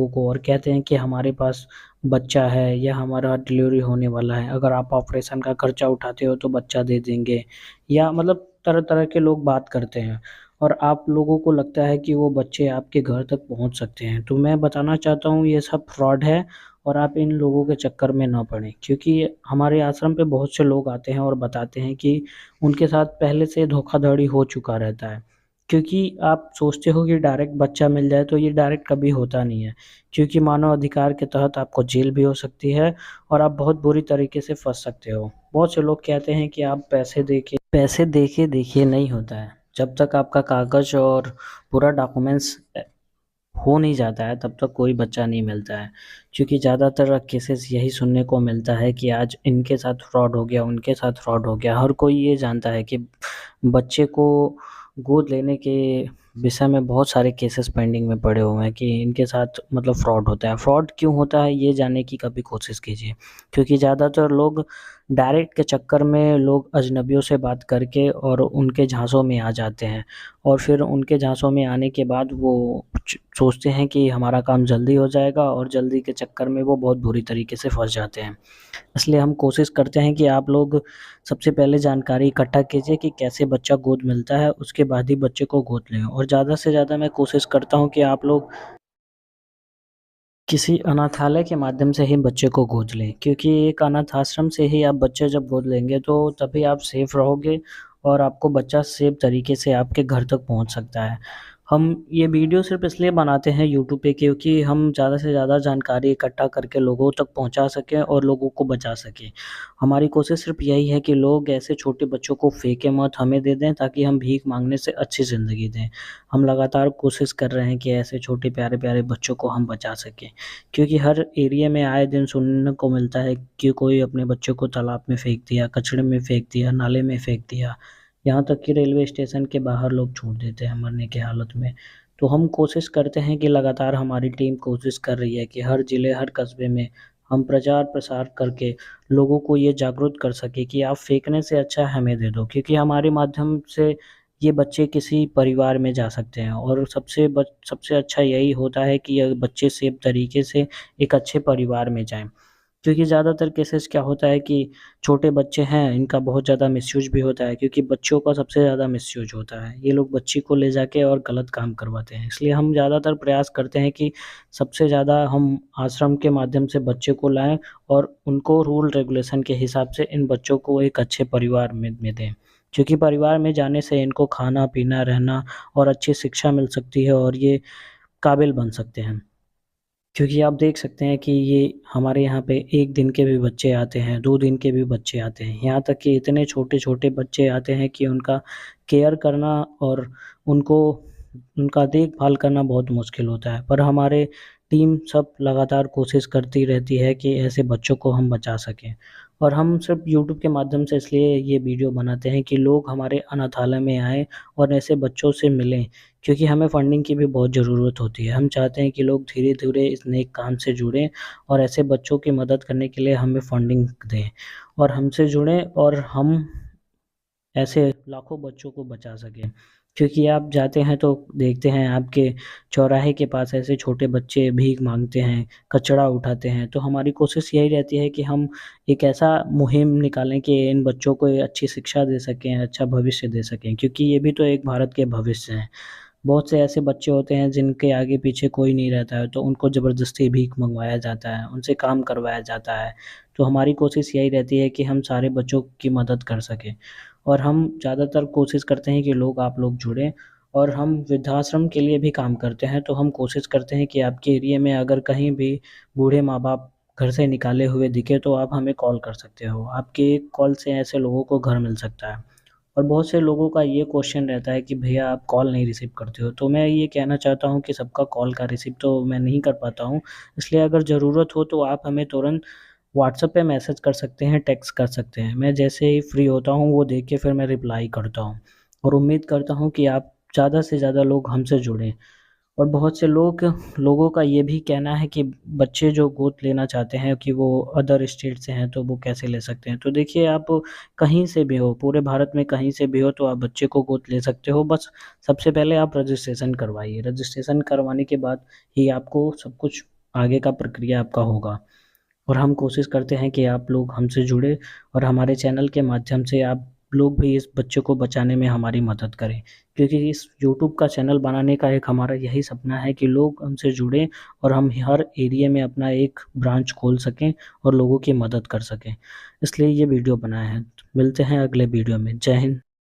लोगों को और कहते हैं कि हमारे पास बच्चा है या हमारा डिलीवरी होने वाला है, अगर आप ऑपरेशन का खर्चा उठाते हो तो बच्चा दे देंगे, या मतलब तरह तरह के लोग बात करते हैं और आप लोगों को लगता है कि वो बच्चे आपके घर तक पहुंच सकते हैं। तो मैं बताना चाहता हूँ ये सब फ्रॉड है और आप इन लोगों के चक्कर में ना पड़ें, क्योंकि हमारे आश्रम पे बहुत से लोग आते हैं और बताते हैं कि उनके साथ पहले से धोखाधड़ी हो चुका रहता है। क्योंकि आप सोचते हो कि डायरेक्ट बच्चा मिल जाए, तो ये डायरेक्ट कभी होता नहीं है, क्योंकि मानव अधिकार के तहत आपको जेल भी हो सकती है और आप बहुत बुरी तरीके से फंस सकते हो। बहुत से लोग कहते हैं कि आप पैसे देके देखिए, नहीं होता है। जब तक आपका कागज और पूरा डॉक्यूमेंट्स हो नहीं जाता है तब तक कोई बच्चा नहीं मिलता है, क्योंकि ज़्यादातर केसेस यही सुनने को मिलता है कि आज इनके साथ फ्रॉड हो गया, उनके साथ फ्रॉड हो गया। हर कोई ये जानता है कि बच्चे को गोद लेने के विषय में बहुत सारे केसेस पेंडिंग में पड़े हुए हैं कि इनके साथ मतलब फ्रॉड होता है। फ्रॉड क्यों होता है ये जानने की कभी कोशिश कीजिए, क्योंकि ज़्यादातर लोग डायरेक्ट के चक्कर में लोग अजनबियों से बात करके और उनके झांसों में आ जाते हैं, और फिर उनके झांसों में आने के बाद वो सोचते हैं कि हमारा काम जल्दी हो जाएगा और जल्दी के चक्कर में वो बहुत बुरी तरीके से फंस जाते हैं। इसलिए हम कोशिश करते हैं कि आप लोग सबसे पहले जानकारी इकट्ठा कीजिए कि कैसे बच्चा गोद मिलता है, उसके बाद ही बच्चे को गोद लें। और ज़्यादा से ज़्यादा मैं कोशिश करता हूँ कि आप लोग किसी अनाथालय के माध्यम से ही बच्चे को गोद लें, क्योंकि एक अनाथ आश्रम से ही आप बच्चे जब गोद लेंगे तो तभी आप सेफ रहोगे और आपको बच्चा सेफ तरीके से आपके घर तक पहुंच सकता है। हम ये वीडियो सिर्फ इसलिए बनाते हैं यूट्यूब पे, क्योंकि हम ज़्यादा से ज़्यादा जानकारी इकट्ठा करके लोगों तक पहुंचा सकें और लोगों को बचा सकें। हमारी कोशिश सिर्फ यही है कि लोग ऐसे छोटे बच्चों को फेंके मत, हमें दे दें, ताकि हम भीख मांगने से अच्छी ज़िंदगी दें। हम लगातार कोशिश कर रहे हैं कि ऐसे छोटे प्यारे प्यारे बच्चों को हम बचा सकें, क्योंकि हर एरिया में आए दिन सुनने को मिलता है कि कोई अपने बच्चों को तालाब में फेंक दिया, कचड़े में फेंक दिया, नाले में फेंक दिया, यहाँ तक कि रेलवे स्टेशन के बाहर लोग छोड़ देते हैं मरने की हालत में। तो हम कोशिश करते हैं कि लगातार हमारी टीम कोशिश कर रही है कि हर ज़िले, हर कस्बे में हम प्रचार प्रसार करके लोगों को ये जागरूक कर सकें कि आप फेंकने से अच्छा हमें दे दो, क्योंकि हमारे माध्यम से ये बच्चे किसी परिवार में जा सकते हैं और सबसे अच्छा यही होता है कि ये बच्चे सेफ तरीके से एक अच्छे परिवार में जाएँ। क्योंकि ज़्यादातर केसेस क्या होता है कि छोटे बच्चे हैं, इनका बहुत ज़्यादा मिसयूज़ भी होता है, क्योंकि बच्चों का सबसे ज़्यादा मिसयूज़ होता है। ये लोग बच्ची को ले जाके और गलत काम करवाते हैं। इसलिए हम ज़्यादातर प्रयास करते हैं कि सबसे ज़्यादा हम आश्रम के माध्यम से बच्चे को लाएँ और उनको रूल रेगुलेशन के हिसाब से इन बच्चों को एक अच्छे परिवार में दें। क्योंकि परिवार में जाने से इनको खाना-पीना, रहना और अच्छी शिक्षा मिल सकती है और ये काबिल बन सकते हैं। क्योंकि आप देख सकते हैं कि ये हमारे यहाँ पे 1 दिन के भी बच्चे आते हैं, 2 दिन के भी बच्चे आते हैं। यहाँ तक कि इतने छोटे-छोटे बच्चे आते हैं कि उनका केयर करना और उनको उनका देखभाल करना बहुत मुश्किल होता है। पर हमारे टीम सब लगातार कोशिश करती रहती है कि ऐसे बच्चों को हम बचा सकें। और हम सिर्फ़ यूट्यूब के माध्यम से इसलिए ये वीडियो बनाते हैं कि लोग हमारे अनाथालय में आएँ और ऐसे बच्चों से मिलें, क्योंकि हमें फंडिंग की भी बहुत ज़रूरत होती है। हम चाहते हैं कि लोग धीरे-धीरे इस नेक काम से जुड़ें और ऐसे बच्चों की मदद करने के लिए हमें फंडिंग दें और हमसे जुड़ें और हम ऐसे लाखों बच्चों को बचा सकें। क्योंकि आप जाते हैं तो देखते हैं आपके चौराहे के पास ऐसे छोटे बच्चे भीख माँगते हैं, कचरा उठाते हैं, तो हमारी कोशिश यही रहती है कि हम एक ऐसा मुहिम निकालें कि इन बच्चों को ये अच्छी शिक्षा दे सकें, अच्छा भविष्य दे सकें, क्योंकि ये भी तो एक भारत के भविष्य हैं। बहुत से ऐसे बच्चे होते हैं जिनके आगे पीछे कोई नहीं रहता है, तो उनको ज़बरदस्ती भीख मँगवाया जाता है, उनसे काम करवाया जाता है। तो हमारी कोशिश यही रहती है कि हम सारे बच्चों की मदद कर सकें और हम ज़्यादातर कोशिश करते हैं कि आप लोग जुड़ें और हम वृद्धाश्रम के लिए भी काम करते हैं। तो हम कोशिश करते हैं कि आपके एरिया में अगर कहीं भी बूढ़े माँ-बाप घर से निकाले हुए दिखे तो आप हमें कॉल कर सकते हो। आपके एक कॉल से ऐसे लोगों को घर मिल सकता है। और बहुत से लोगों का ये क्वेश्चन रहता है कि भैया आप कॉल नहीं रिसीव करते हो, तो मैं ये कहना चाहता हूँ कि सबका कॉल का रिसीव तो मैं नहीं कर पाता हूँ। इसलिए अगर ज़रूरत हो तो आप हमें तुरंत व्हाट्सएप पे मैसेज कर सकते हैं, टेक्स्ट कर सकते हैं। मैं जैसे ही फ्री होता हूँ वो देख के फिर मैं रिप्लाई करता हूँ और उम्मीद करता हूँ कि आप ज़्यादा से ज़्यादा लोग हमसे जुड़ें। और बहुत से लोगों का ये भी कहना है कि बच्चे जो गोद लेना चाहते हैं कि वो अदर स्टेट से हैं तो वो कैसे ले सकते हैं। तो देखिए आप कहीं से भी हो, पूरे भारत में कहीं से भी हो तो आप बच्चे को गोद ले सकते हो। बस सबसे पहले आप रजिस्ट्रेशन करवाइए। रजिस्ट्रेशन करवाने के बाद ही आपको सब कुछ आगे का प्रक्रिया आपका होगा। और हम कोशिश करते हैं कि आप लोग हमसे जुड़े और हमारे चैनल के माध्यम से आप लोग भी इस बच्चे को बचाने में हमारी मदद करें। क्योंकि इस यूट्यूब का चैनल बनाने का एक हमारा यही सपना है कि लोग हमसे जुड़ें और हम हर एरिया में अपना एक ब्रांच खोल सकें और लोगों की मदद कर सकें। इसलिए ये वीडियो बनाया है। मिलते हैं अगले वीडियो में। जय हिंद।